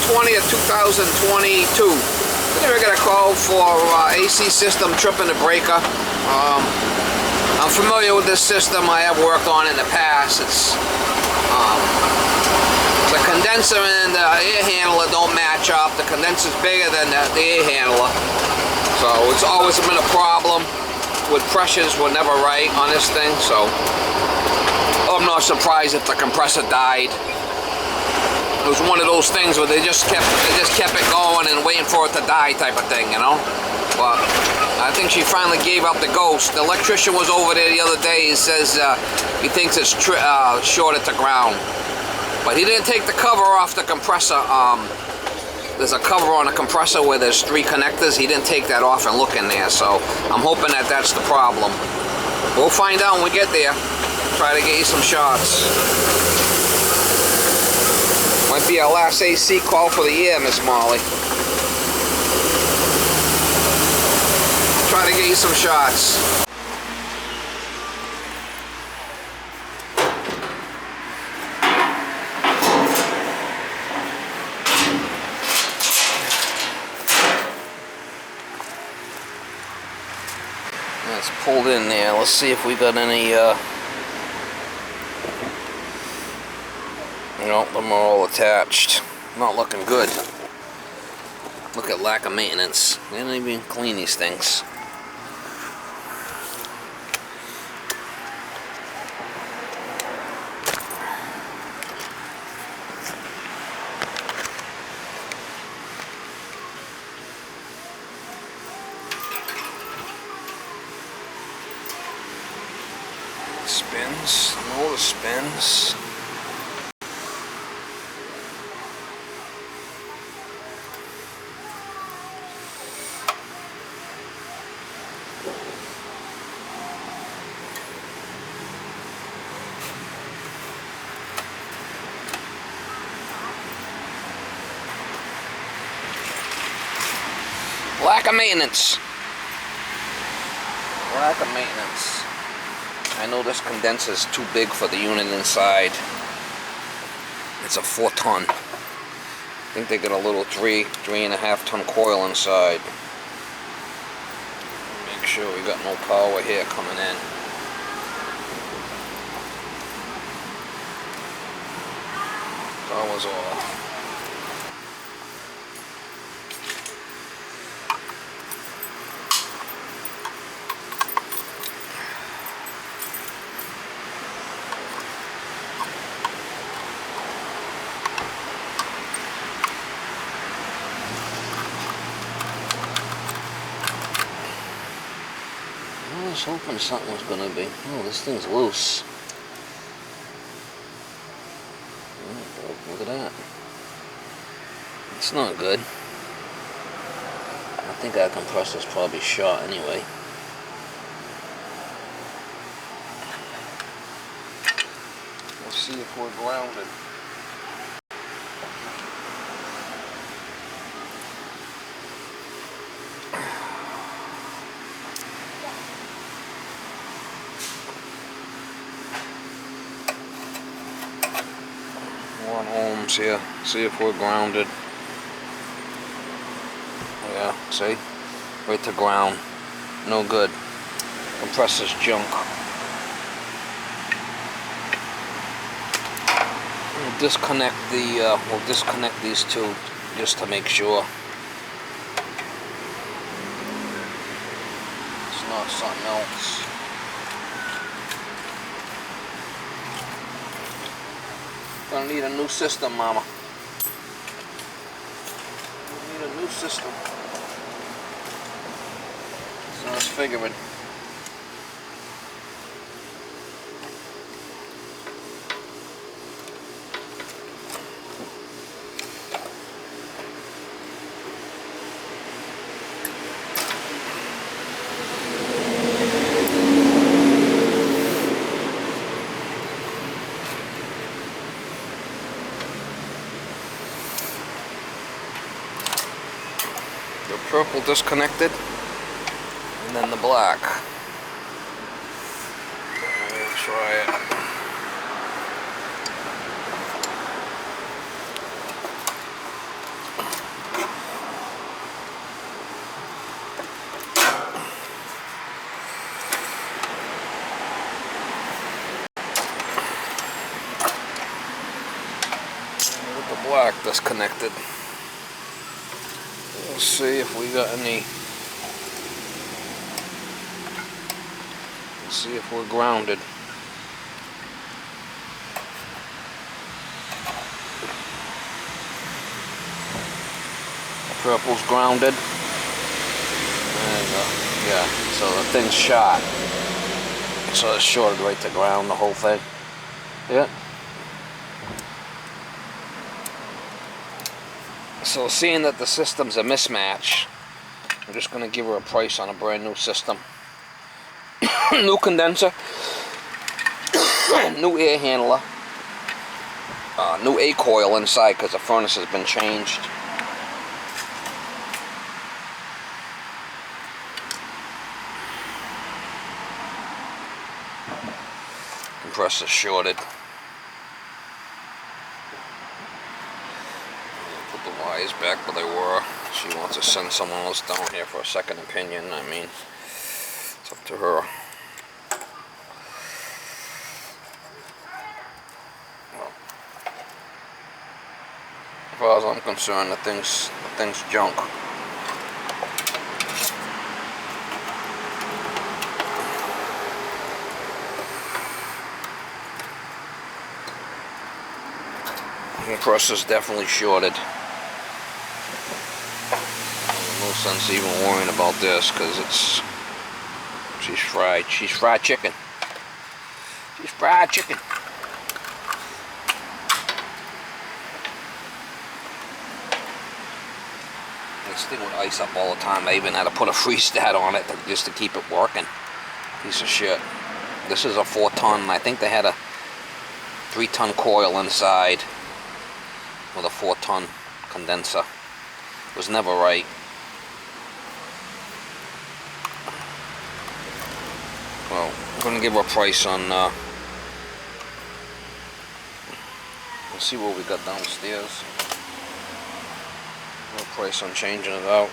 20th, 2022. Today we're going to call for AC system tripping the breaker. I'm familiar with this system. I have worked on it in the past. It's the condenser and the air handler don't match up. The condenser's bigger than the air handler. So it's always been a problem with pressures were never right on this thing. So I'm not surprised if the compressor died. It was one of those things where they just kept it going and waiting for it to die type of thing, you know. But I think she finally gave up the ghost. The electrician was over there the other day. He says he thinks it's shorted to ground, but he didn't take the cover off the compressor. There's a cover on the compressor where there's 3 connectors. He didn't take that off and look in there, so I'm hoping that that's the problem. We'll find out when we get there. Try to get you some shots. Might be our last AC call for the year, Miss Molly. Try to get you some shots. That's pulled in there. Let's see if we got any nope, them are all attached. Not looking good. Look at lack of maintenance. They didn't even clean these things. Spins. No, the spins. Lack of maintenance. Lack of maintenance. I know this condenser is too big for the unit inside. It's a 4-ton. I think they got a little 3.5-ton coil inside. Make sure we got no power here coming in. Power's off. I was hoping something was going to be. Oh, this thing's loose. Oh, look at that. It's not good. I think our compressor's probably shot anyway. Let's see if we're grounded. Ohms here. See if we're grounded. Yeah, see? Right to ground. No good. Compressor's junk. We'll disconnect these two just to make sure it's not something else. Gonna need a new system, Mama. We need a new system. So I was figuring. The purple disconnected, and then the black. We'll try it. black disconnected. Let's see if we got any. Let's see if we're grounded. Purple's grounded. And yeah, so the thing's shot. So it's shorted right to ground, the whole thing. Yeah. So seeing that the system's a mismatch, I'm just going to give her a price on a brand new system. New condenser, new air handler, new A coil inside because the furnace has been changed. Compressor shorted. Put the wires back where they were. She wants to send someone else down here for a second opinion. I mean, it's up to her. Well, as far as I'm concerned, the thing's junk. The compressor's definitely shorted. No sense even worrying about this because she's fried. She's fried chicken. She's fried chicken. This thing would ice up all the time. I even had to put a freestat on it just to keep it working. Piece of shit. This is a 4-ton. I think they had a 3-ton coil inside with a 4-ton condenser. It was never right. Well, I'm going to give her a price on, let's see what we got downstairs. A price on changing it out.